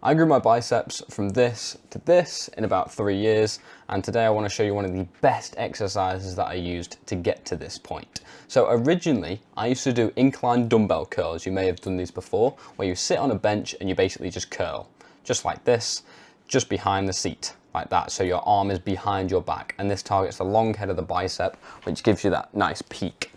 I grew my biceps from this to this in about 3 years, and today I want to show you one of the best exercises that I used to get to this point. So originally, I used to do incline dumbbell curls. You may have done these before, where you sit on a bench and you basically just curl, just like this, just behind the seat, like that. So your arm is behind your back, and this targets the long head of the bicep, which gives you that nice peak,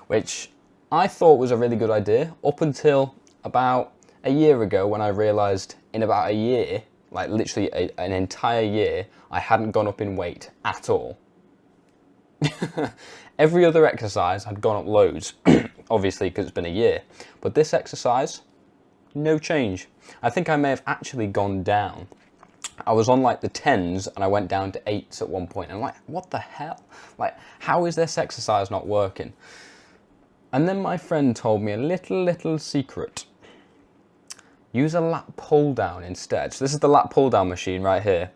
which I thought was a really good idea up until about a year ago, when I realized in about a year, like literally an entire year, I hadn't gone up in weight at all. Every other exercise had gone up loads, obviously because it's been a year, but this exercise, no change. I think I may have actually gone down. I was on like the 10s and I went down to 8s at one point, and I'm like, what the hell? Like, how is this exercise not working? And then my friend told me a little secret. Use a lat pull down instead. So this is the lat pull down machine right here.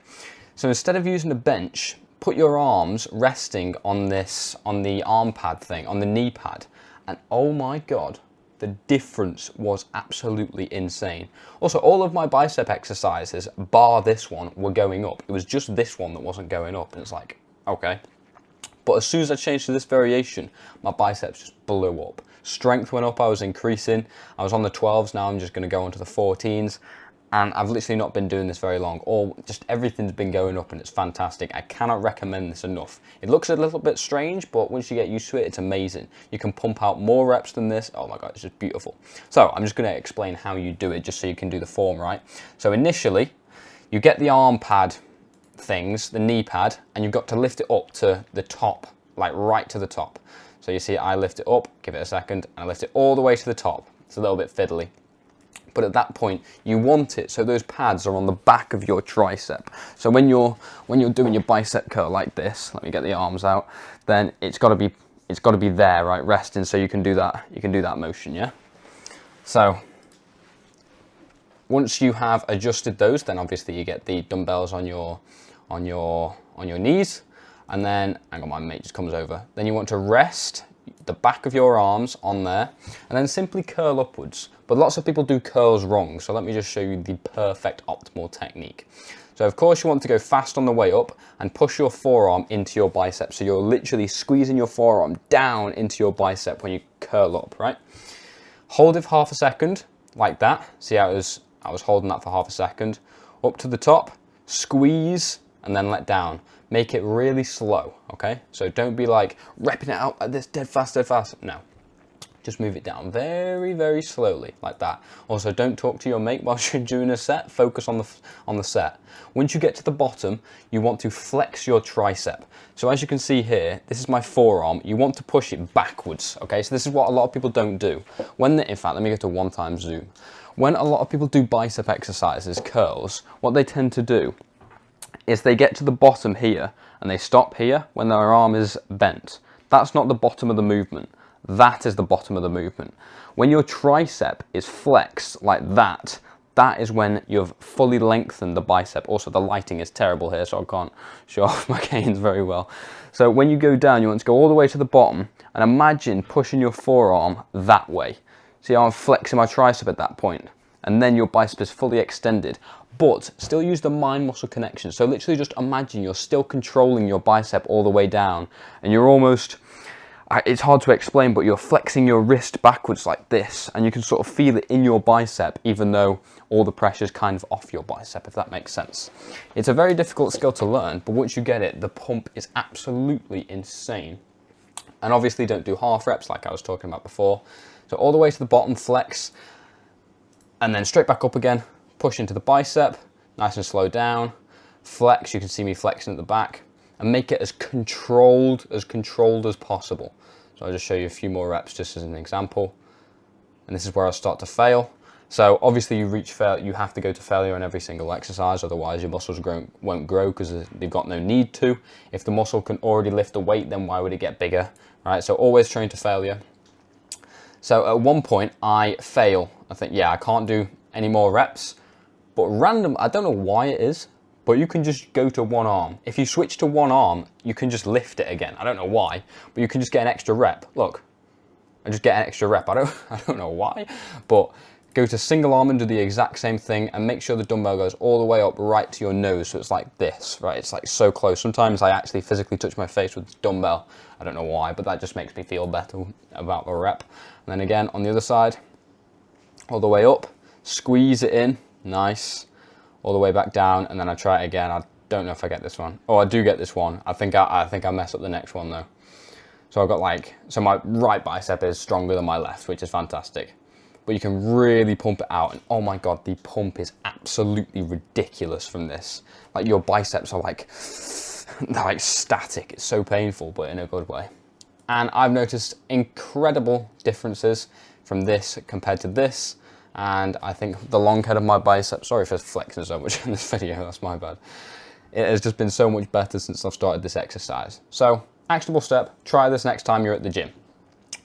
So instead of using a bench, put your arms resting on this, on the arm pad thing, on the knee pad. And oh my God, the difference was absolutely insane. Also, all of my bicep exercises, bar this one, were going up. It was just this one that wasn't going up. And it's like, okay. But as soon as I changed to this variation, my biceps just blew up. Strength went up, I was increasing. I was on the 12s, now I'm just gonna go onto the 14s. And I've literally not been doing this very long. Just everything's been going up and it's fantastic. I cannot recommend this enough. It looks a little bit strange, but once you get used to it, it's amazing. You can pump out more reps than this. Oh my God, it's just beautiful. So I'm just gonna explain how you do it, just so you can do the form right. So initially, you get the arm pad things, the knee pad, and you've got to lift it up to the top, like right to the top. So you see I lift it up, give it a second, and I lift it all the way to the top. It's a little bit fiddly. But at that point, you want it so those pads are on the back of your tricep. So when you're doing your bicep curl like this, let me get the arms out, then it's got to be there, right, resting, so you can do that motion, yeah? So once you have adjusted those, then obviously you get the dumbbells on your knees, and then, hang on, my mate just comes over. Then you want to rest the back of your arms on there, and then simply curl upwards. But lots of people do curls wrong, so let me just show you the perfect optimal technique. So of course you want to go fast on the way up and push your forearm into your bicep. So you're literally squeezing your forearm down into your bicep when you curl up, right? Hold it for half a second, like that. See how I was holding that for half a second. Up to the top, squeeze, and then let down. Make it really slow, okay? So don't be like repping it out like this, dead fast. No, just move it down very slowly, like that. Also, don't talk to your mate while you're doing a set. Focus on the set. Once you get to the bottom, you want to flex your tricep. So as you can see here, this is my forearm. You want to push it backwards, okay? So this is what a lot of people don't do. In fact, let me go to 1x zoom. When a lot of people do bicep exercises, curls, what they tend to do is they get to the bottom here and they stop here when their arm is bent. That's not the bottom of the movement. That is the bottom of the movement. When your tricep is flexed like that, that is when you've fully lengthened the bicep. Also, the lighting is terrible here, so I can't show off my gains very well. So when you go down, you want to go all the way to the bottom and imagine pushing your forearm that way. See how I'm flexing my tricep at that point? And then your bicep is fully extended, but still use the mind muscle connection. So literally just imagine you're still controlling your bicep all the way down, and you're almost, it's hard to explain, but you're flexing your wrist backwards like this, and you can sort of feel it in your bicep, even though all the pressure is kind of off your bicep, if that makes sense. It's a very difficult skill to learn, but once you get it, the pump is absolutely insane. And obviously don't do half reps like I was talking about before. So all the way to the bottom, flex, and then straight back up again, push into the bicep, nice and slow down, flex, you can see me flexing at the back, and make it as controlled as possible. So I'll just show you a few more reps just as an example. And this is where I start to fail. So obviously you have to go to failure in every single exercise, otherwise your muscles won't grow because they've got no need to. If the muscle can already lift the weight, then why would it get bigger, right? So always train to failure. So at one point I fail. I think, yeah, I can't do any more reps, but I don't know why it is, but you can just go to one arm. If you switch to one arm, you can just lift it again. I don't know why, but you can just get an extra rep. Look, I just get an extra rep. I don't know why, but Go to single arm and do the exact same thing, and make sure the dumbbell goes all the way up right to your nose, so it's like this, right? It's like so close. Sometimes I actually physically touch my face with the dumbbell. I don't know why, but that just makes me feel better about the rep. And then again, on the other side, all the way up, squeeze it in, nice, all the way back down, and then I try it again. I don't know if I get this one. Oh, I do get this one. I think I mess up the next one though. So I've got like, so my right bicep is stronger than my left, which is fantastic. But you can really pump it out, and oh my God, the pump is absolutely ridiculous from this. Like your biceps are like, they're like static. It's so painful, but in a good way. And I've noticed incredible differences from this compared to this. And I think the long head of my bicep, sorry for flexing so much in this video, that's my bad. It has just been so much better since I've started this exercise. So, actionable step, try this next time you're at the gym.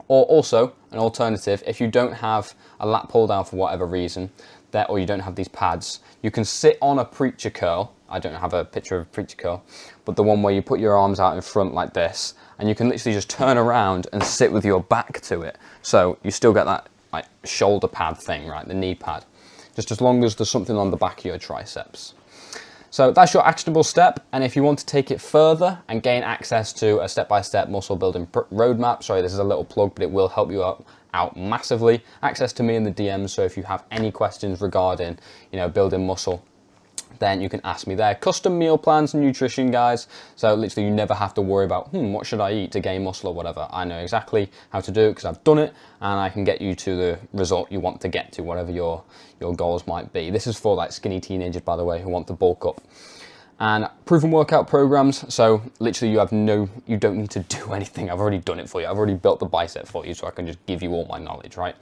Or also, an alternative, if you don't have a lat pull down for whatever reason, or you don't have these pads, you can sit on a preacher curl. I don't have a picture of a preacher curl, but the one where you put your arms out in front like this, and you can literally just turn around and sit with your back to it. So you still get that like shoulder pad thing, right? The knee pad. Just as long as there's something on the back of your triceps. So that's your actionable step, and if you want to take it further and gain access to a step-by-step muscle building roadmap, sorry, this is a little plug, but it will help you out massively. Access to me in the DMs, so if you have any questions regarding, building muscle, then you can ask me there. Custom meal plans and nutrition, guys. So literally you never have to worry about, what should I eat to gain muscle or whatever. I know exactly how to do it because I've done it, and I can get you to the result you want to get to, whatever your goals might be. This is for like skinny teenagers, by the way, who want to bulk up. And proven workout programs, so literally you don't need to do anything. I've already done it for you. I've already built the bicep for you, so I can just give you all my knowledge, right?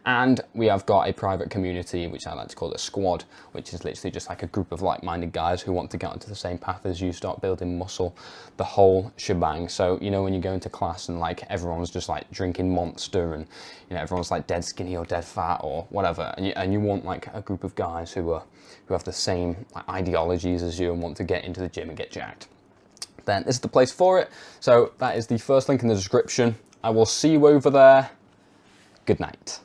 And we have got a private community, which I like to call a squad, which is literally just like a group of like-minded guys who want to get onto the same path as you, start building muscle, the whole shebang. So, when you go into class and like everyone's just like drinking Monster and, everyone's like dead skinny or dead fat or whatever, and you want like a group of guys who have the same like, ideologies as you and want to get into the gym and get jacked, then this is the place for it. So that is the first link in the description. I will see you over there. Good night.